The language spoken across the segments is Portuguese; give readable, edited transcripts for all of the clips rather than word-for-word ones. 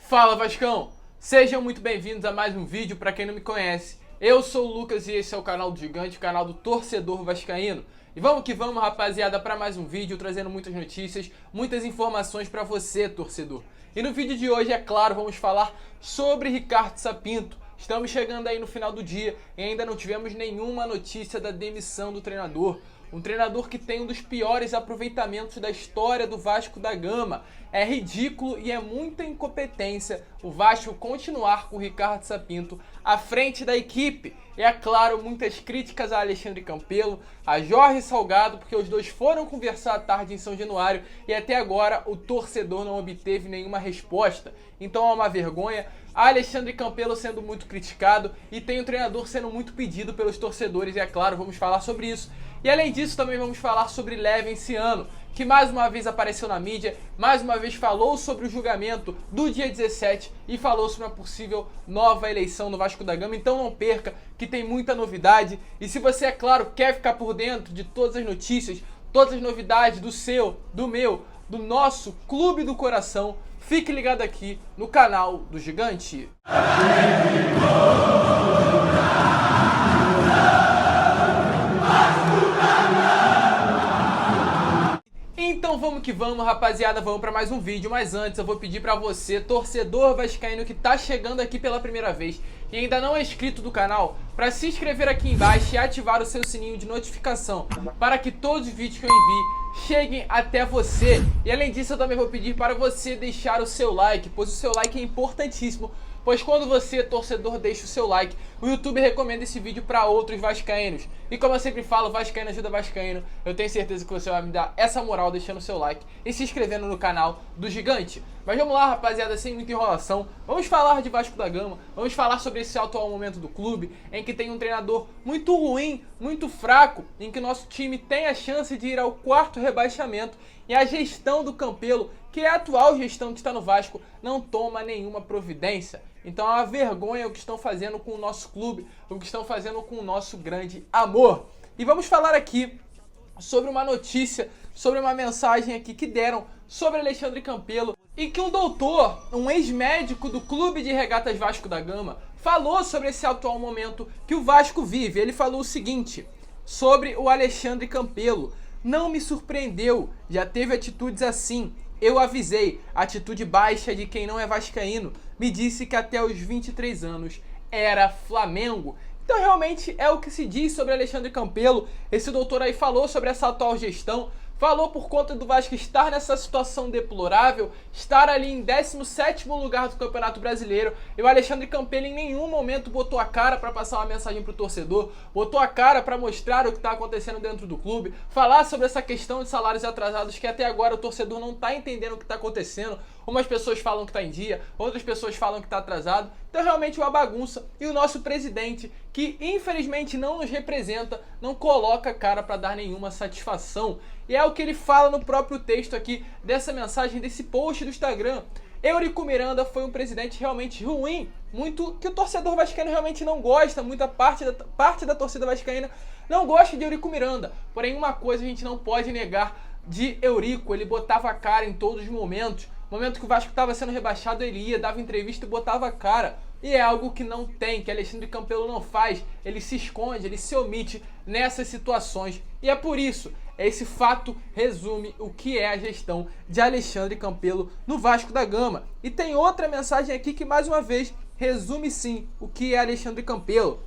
Fala Vascão! Sejam muito bem-vindos a mais um vídeo. Para quem não me conhece, eu sou o Lucas e esse é o canal do Gigante, o canal do torcedor vascaíno. E vamos que vamos, rapaziada, para mais um vídeo trazendo muitas notícias, muitas informações para você, torcedor. E no vídeo de hoje, é claro, vamos falar sobre Ricardo Sapinto. Estamos chegando aí no final do dia e ainda não tivemos nenhuma notícia da demissão do treinador. Um treinador que tem um dos piores aproveitamentos da história do Vasco da Gama. É ridículo e é muita incompetência o Vasco continuar com o Ricardo Sapinto à frente da equipe. E é claro, muitas críticas a Alexandre Campelo, a Jorge Salgado, porque os dois foram conversar à tarde em São Januário e até agora o torcedor não obteve nenhuma resposta. Então é uma vergonha. Alexandre Campelo sendo muito criticado e tem o treinador sendo muito pedido pelos torcedores. E é claro, vamos falar sobre isso. E além disso, também vamos falar sobre Levenciano, que mais uma vez apareceu na mídia, mais uma vez falou sobre o julgamento do dia 17 e falou sobre uma possível nova eleição no Vasco da Gama. Então não perca, que tem muita novidade. E se você, é claro, quer ficar por dentro de todas as notícias, todas as novidades do seu, do meu, do nosso clube do coração, fique ligado aqui no canal do Gigante. Então vamos que vamos, rapaziada, vamos para mais um vídeo. Mas antes eu vou pedir para você, torcedor vascaíno que tá chegando aqui pela primeira vez e ainda não é inscrito do canal, para se inscrever aqui embaixo e ativar o seu sininho de notificação para que todos os vídeos que eu envie cheguem até você. E além disso, eu também vou pedir para você deixar o seu like, pois o seu like é importantíssimo. Pois quando você, torcedor, deixa o seu like, o YouTube recomenda esse vídeo para outros vascaínos. E como eu sempre falo, vascaíno ajuda vascaíno. Eu tenho certeza que você vai me dar essa moral deixando o seu like e se inscrevendo no canal do Gigante. Mas vamos lá, rapaziada, sem muita enrolação. Vamos falar de Vasco da Gama. Vamos falar sobre esse atual momento do clube, em que tem um treinador muito ruim, muito fraco, em que nosso time tem a chance de ir ao quarto rebaixamento. E a gestão do Campelo, que é a atual gestão que está no Vasco, não toma nenhuma providência. Então é uma vergonha o que estão fazendo com o nosso clube, o que estão fazendo com o nosso grande amor. E vamos falar aqui sobre uma notícia, sobre uma mensagem aqui que deram sobre Alexandre Campelo e que um doutor, um ex-médico do Clube de Regatas Vasco da Gama, falou sobre esse atual momento que o Vasco vive. Ele falou o seguinte sobre o Alexandre Campelo: não me surpreendeu, já teve atitudes assim. Eu avisei, atitude baixa de quem não é vascaíno. Me disse que até os 23 anos era Flamengo. Então realmente é o que se diz sobre Alexandre Campelo. Esse doutor aí falou sobre essa atual gestão. Falou por conta do Vasco estar nessa situação deplorável, estar ali em 17º lugar do Campeonato Brasileiro. E o Alexandre Campelo em nenhum momento botou a cara para passar uma mensagem pro torcedor, botou a cara para mostrar o que está acontecendo dentro do clube, falar sobre essa questão de salários atrasados que até agora o torcedor não está entendendo o que está acontecendo. Umas pessoas falam que está em dia, outras pessoas falam que está atrasado. Então realmente uma bagunça. E o nosso presidente, que infelizmente não nos representa, não coloca a cara para dar nenhuma satisfação. E é o que ele fala no próprio texto aqui dessa mensagem, desse post do Instagram. Eurico Miranda foi um presidente realmente ruim, muito que o torcedor vascaíno realmente não gosta, muita parte da torcida vascaína não gosta de Eurico Miranda. Porém, uma coisa a gente não pode negar de Eurico: ele botava a cara em todos os momentos. No momento que o Vasco estava sendo rebaixado, ele ia, dava entrevista e botava a cara. E é algo que não tem, que Alexandre Campelo não faz. Ele se esconde, ele se omite nessas situações. E é por isso, esse fato resume o que é a gestão de Alexandre Campelo no Vasco da Gama. E tem outra mensagem aqui que, mais uma vez, resume sim o que é Alexandre Campelo.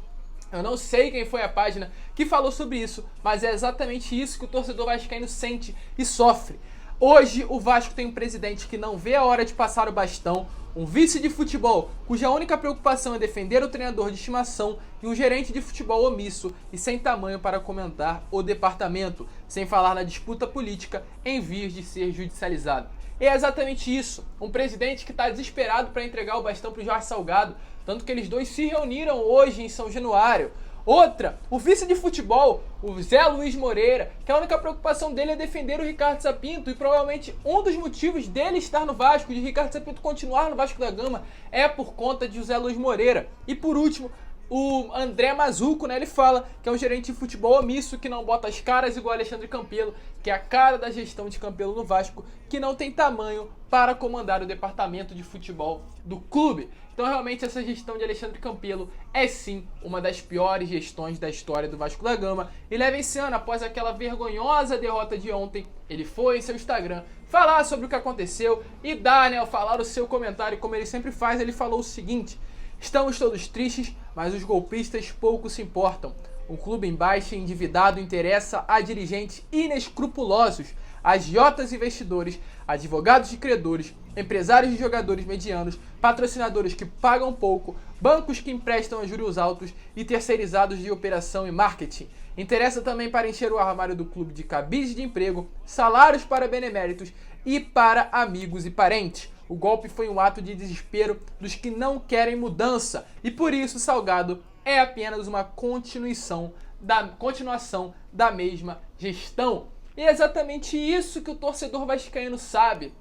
Eu não sei quem foi a página que falou sobre isso, mas é exatamente isso que o torcedor vascaíno sente e sofre. Hoje o Vasco tem um presidente que não vê a hora de passar o bastão, um vice de futebol cuja única preocupação é defender o treinador de estimação e um gerente de futebol omisso e sem tamanho para comentar o departamento, sem falar na disputa política em vias de ser judicializado. E é exatamente isso, um presidente que está desesperado para entregar o bastão para o Jorge Salgado, tanto que eles dois se reuniram hoje em São Januário. Outra, o vice de futebol, o Zé Luiz Moreira, que a única preocupação dele é defender o Ricardo Sapinto, e provavelmente um dos motivos dele estar no Vasco, de Ricardo Sapinto continuar no Vasco da Gama, é por conta de Zé Luiz Moreira. E por último, o André Mazzucco, né, ele fala que é um gerente de futebol omisso, que não bota as caras igual Alexandre Campelo, que é a cara da gestão de Campelo no Vasco, que não tem tamanho para comandar o departamento de futebol do clube. Então realmente essa gestão de Alexandre Campelo é sim uma das piores gestões da história do Vasco da Gama. E leva esse ano, após aquela vergonhosa derrota de ontem, ele foi em seu Instagram falar sobre o que aconteceu e dar, né, ao falar o seu comentário, como ele sempre faz, ele falou o seguinte: estamos todos tristes, mas os golpistas pouco se importam. Um clube em baixa e endividado interessa a dirigentes inescrupulosos, agiotas investidores, advogados de credores, empresários de jogadores medianos, patrocinadores que pagam pouco, bancos que emprestam a juros altos e terceirizados de operação e marketing. Interessa também para encher o armário do clube de cabides de emprego, salários para beneméritos e para amigos e parentes. O golpe foi um ato de desespero dos que não querem mudança e por isso Salgado é apenas uma continuação da mesma gestão. E é exatamente isso que o torcedor vascaíno sabe.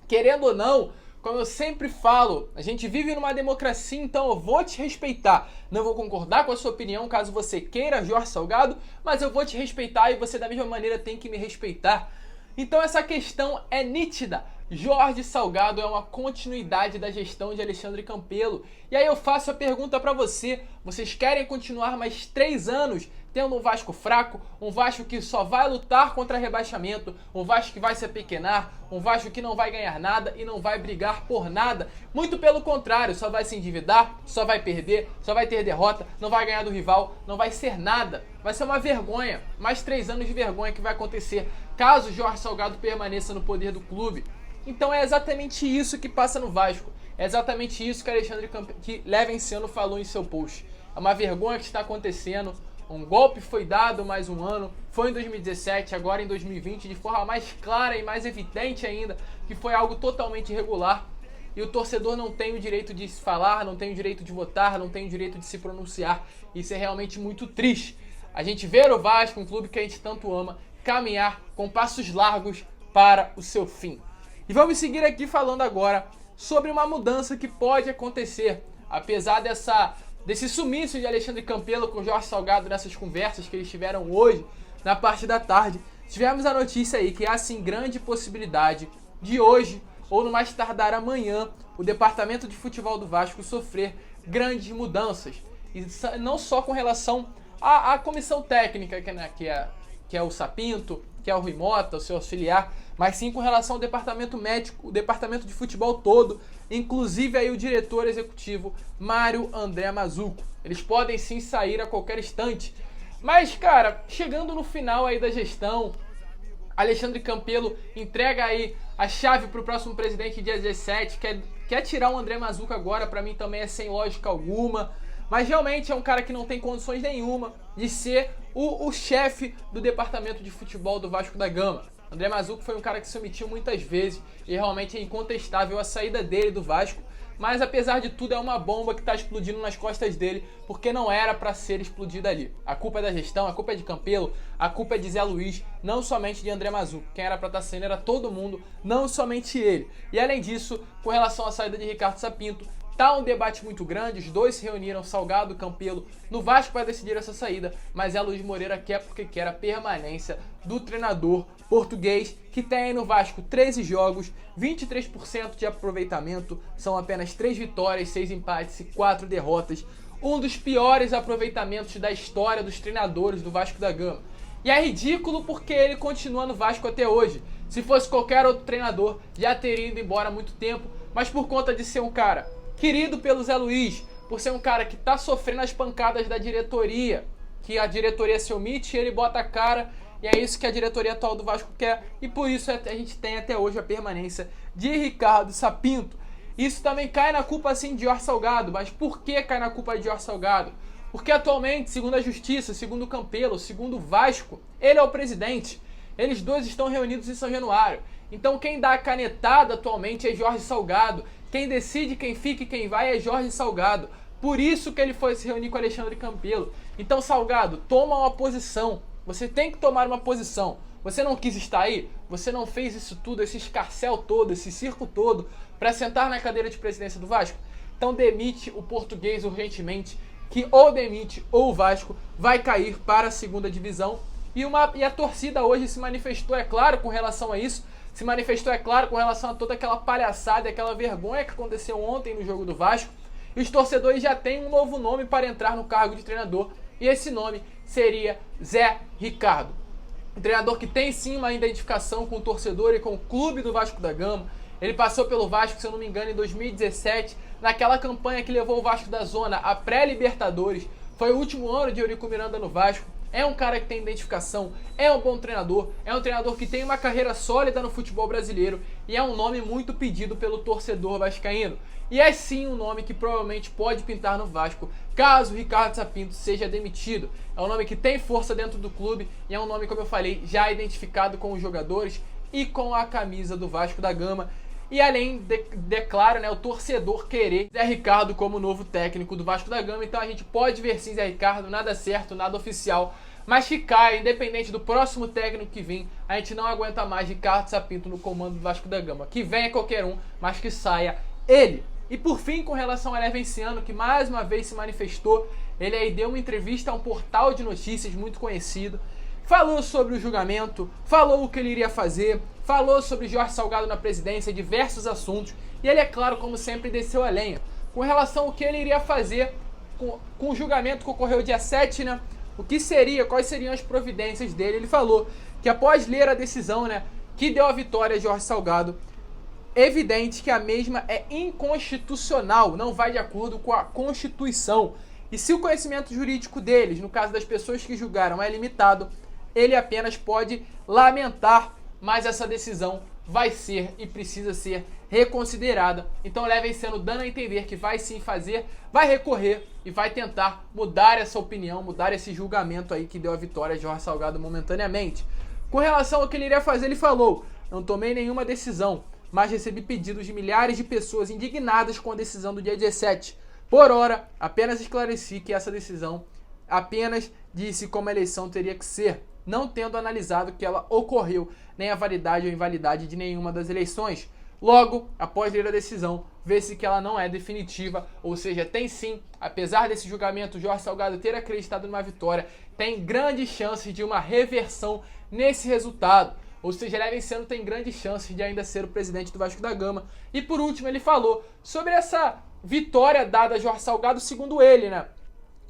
Querendo ou não, como eu sempre falo, a gente vive numa democracia, então eu vou te respeitar. Não vou concordar com a sua opinião caso você queira, Jorge Salgado, mas eu vou te respeitar e você da mesma maneira tem que me respeitar. Então essa questão é nítida. Jorge Salgado é uma continuidade da gestão de Alexandre Campelo. E aí eu faço a pergunta para você: vocês querem continuar mais 3 anos tendo um Vasco fraco, um Vasco que só vai lutar contra rebaixamento, um Vasco que vai se apequenar, um Vasco que não vai ganhar nada e não vai brigar por nada? Muito pelo contrário, só vai se endividar, só vai perder, só vai ter derrota, não vai ganhar do rival, não vai ser nada. Vai ser uma vergonha, mais 3 anos de vergonha que vai acontecer caso Jorge Salgado permaneça no poder do clube. Então é exatamente isso que passa no Vasco. É exatamente isso que Alexandre Levenciano falou em seu post. É uma vergonha que está acontecendo. Um golpe foi dado mais um ano. Foi em 2017, agora em 2020, de forma mais clara e mais evidente ainda, que foi algo totalmente irregular. E o torcedor não tem o direito de se falar, não tem o direito de votar, não tem o direito de se pronunciar. Isso é realmente muito triste. A gente vê o Vasco, um clube que a gente tanto ama, caminhar com passos largos para o seu fim. E vamos seguir aqui falando agora sobre uma mudança que pode acontecer, apesar desse sumiço de Alexandre Campelo com Jorge Salgado nessas conversas que eles tiveram hoje, na parte da tarde. Tivemos a notícia aí que há sim grande possibilidade de hoje, ou no mais tardar amanhã, o departamento de futebol do Vasco sofrer grandes mudanças. E não só com relação à comissão técnica, que é o Sapinto, que é o Rui Mota, o seu auxiliar, mas sim com relação ao departamento médico, o departamento de futebol todo, inclusive aí o diretor executivo Mário André Mazzucco. Eles podem sim sair a qualquer instante. Mas, cara, chegando no final aí da gestão, Alexandre Campelo entrega aí a chave para o próximo presidente dia 17, quer tirar o André Mazzucco agora, para mim também é sem lógica alguma. Mas realmente é um cara que não tem condições nenhuma de ser o chefe do departamento de futebol do Vasco da Gama. André Mazzucco foi um cara que se omitiu muitas vezes e realmente é incontestável a saída dele do Vasco. Mas apesar de tudo é uma bomba que está explodindo nas costas dele, porque não era para ser explodida ali. A culpa é da gestão, a culpa é de Campelo, a culpa é de Zé Luiz, não somente de André Mazzucco. Quem era para estar saindo era todo mundo, não somente ele. E além disso, com relação à saída de Ricardo Sapinto, tá um debate muito grande, os dois se reuniram, Salgado e Campelo, no Vasco para decidir essa saída, mas é Luiz Moreira quer porque quer a permanência do treinador português, que tem aí no Vasco 13 jogos, 23% de aproveitamento, são apenas 3 vitórias, 6 empates e 4 derrotas, um dos piores aproveitamentos da história dos treinadores do Vasco da Gama. E é ridículo porque ele continua no Vasco até hoje. Se fosse qualquer outro treinador, já teria ido embora há muito tempo, mas por conta de ser um cara querido pelo Zé Luiz, por ser um cara que tá sofrendo as pancadas da diretoria, que a diretoria se omite e ele bota a cara, e é isso que a diretoria atual do Vasco quer, e por isso a gente tem até hoje a permanência de Ricardo Sapinto. Isso também cai na culpa sim de Jorge Salgado, mas por que cai na culpa de Jorge Salgado? Porque atualmente, segundo a Justiça, segundo o Campelo, segundo o Vasco, ele é o presidente. Eles dois estão reunidos em São Januário. Então quem dá a canetada atualmente é Jorge Salgado. Quem decide quem fica e quem vai é Jorge Salgado. Por isso que ele foi se reunir com Alexandre Campelo. Então, Salgado, toma uma posição. Você tem que tomar uma posição. Você não quis estar aí? Você não fez isso tudo, esse escarcéu todo, esse circo todo, para sentar na cadeira de presidência do Vasco? Então demite o português urgentemente, que ou demite ou o Vasco vai cair para a segunda divisão. E a torcida hoje se manifestou, é claro, com relação a isso. Se manifestou, é claro, com relação a toda aquela palhaçada e aquela vergonha que aconteceu ontem no jogo do Vasco. E os torcedores já têm um novo nome para entrar no cargo de treinador. E esse nome seria Zé Ricardo. Um treinador que tem sim uma identificação com o torcedor e com o clube do Vasco da Gama. Ele passou pelo Vasco, se eu não me engano, em 2017, naquela campanha que levou o Vasco da Zona à pré-Libertadores. Foi o último ano de Eurico Miranda no Vasco. É um cara que tem identificação, é um bom treinador, é um treinador que tem uma carreira sólida no futebol brasileiro e é um nome muito pedido pelo torcedor vascaíno. E é sim um nome que provavelmente pode pintar no Vasco, caso o Ricardo Sapinto seja demitido. É um nome que tem força dentro do clube e é um nome, como eu falei, já identificado com os jogadores e com a camisa do Vasco da Gama. E além, declara, né, o torcedor querer Zé Ricardo como novo técnico do Vasco da Gama. Então a gente pode ver sim Zé Ricardo, nada certo, nada oficial. Mas que caia, independente do próximo técnico que vir, a gente não aguenta mais Ricardo Sapinto no comando do Vasco da Gama. Que venha qualquer um, mas que saia ele. E por fim, com relação ao Levenciano, que mais uma vez se manifestou, ele aí deu uma entrevista a um portal de notícias muito conhecido. Falou sobre o julgamento, falou o que ele iria fazer, falou sobre Jorge Salgado na presidência, diversos assuntos. E ele, é claro, como sempre, desceu a lenha. Com relação ao que ele iria fazer com o julgamento que ocorreu dia 7, né? O que seria, quais seriam as providências dele. Ele falou que após ler a decisão, né, que deu a vitória a Jorge Salgado, evidente que a mesma é inconstitucional, não vai de acordo com a Constituição. E se o conhecimento jurídico deles, no caso das pessoas que julgaram, é limitado, ele apenas pode lamentar, mas essa decisão vai ser e precisa ser reconsiderada. Então Levenciano dando a entender que vai sim fazer, vai recorrer e vai tentar mudar essa opinião, mudar esse julgamento aí que deu a vitória a Jorge Salgado momentaneamente. Com relação ao que ele iria fazer, ele falou: não tomei nenhuma decisão, mas recebi pedidos de milhares de pessoas indignadas com a decisão do dia 17. Por ora, apenas esclareci que essa decisão apenas disse como a eleição teria que ser, não tendo analisado que ela ocorreu, nem a validade ou invalidade de nenhuma das eleições. Logo, após ler a decisão, vê-se que ela não é definitiva, ou seja, tem sim, apesar desse julgamento, Jorge Salgado ter acreditado numa vitória, tem grandes chances de uma reversão nesse resultado. Ou seja, Levenciano tem grandes chances de ainda ser o presidente do Vasco da Gama. E por último, ele falou sobre essa vitória dada a Jorge Salgado, segundo ele, né?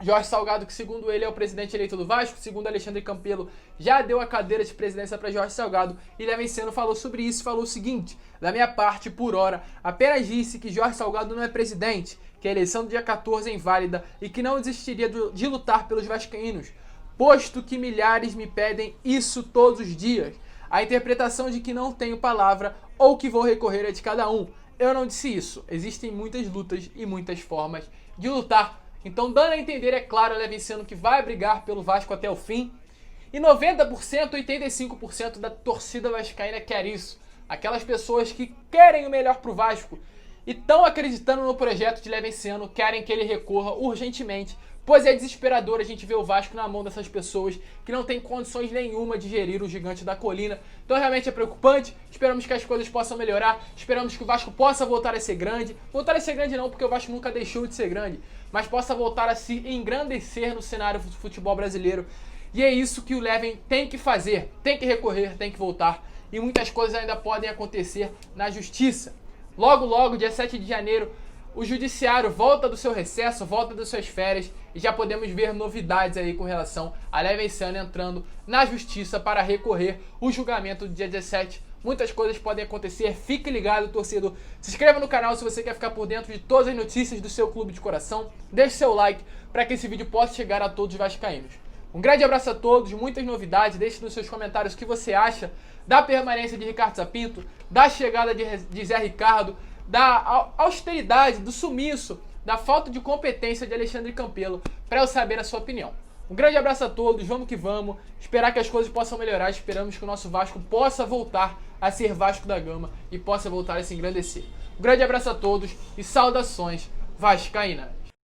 Jorge Salgado, que segundo ele é o presidente eleito do Vasco, segundo Alexandre Campelo, já deu a cadeira de presidência para Jorge Salgado, e Levenciano falou sobre isso, falou o seguinte: da minha parte, por hora, apenas disse que Jorge Salgado não é presidente, que a eleição do dia 14 é inválida e que não desistiria de lutar pelos vascaínos, posto que milhares me pedem isso todos os dias. A interpretação de que não tenho palavra ou que vou recorrer é de cada um. Eu não disse isso, existem muitas lutas e muitas formas de lutar. Então, dando a entender, é claro, Levenciano que vai brigar pelo Vasco até o fim. E 90%, 85% da torcida vascaína quer isso. Aquelas pessoas que querem o melhor pro Vasco e estão acreditando no projeto de Levenciano, querem que ele recorra urgentemente, pois é desesperador a gente ver o Vasco na mão dessas pessoas que não tem condições nenhuma de gerir o gigante da colina. Então realmente é preocupante, esperamos que as coisas possam melhorar, esperamos que o Vasco possa voltar a ser grande. Voltar a ser grande não, porque o Vasco nunca deixou de ser grande, mas possa voltar a se engrandecer no cenário do futebol brasileiro. E é isso que o Leven tem que fazer, tem que recorrer, tem que voltar. E muitas coisas ainda podem acontecer na justiça. Logo, logo, dia 7 de janeiro, o judiciário volta do seu recesso, volta das suas férias e já podemos ver novidades aí com relação a Levenciano entrando na justiça para recorrer o julgamento do dia 17. Muitas coisas podem acontecer, fique ligado, torcedor. Se inscreva no canal se você quer ficar por dentro de todas as notícias do seu clube de coração. Deixe seu like para que esse vídeo possa chegar a todos os vascaínos. Um grande abraço a todos, muitas novidades. Deixe nos seus comentários o que você acha da permanência de Ricardo Sapinto, da chegada de Zé Ricardo, da austeridade, do sumiço, da falta de competência de Alexandre Campelo, para eu saber a sua opinião. Um grande abraço a todos, vamos que vamos, esperar que as coisas possam melhorar, esperamos que o nosso Vasco possa voltar a ser Vasco da Gama e possa voltar a se engrandecer. Um grande abraço a todos e saudações vascaínas!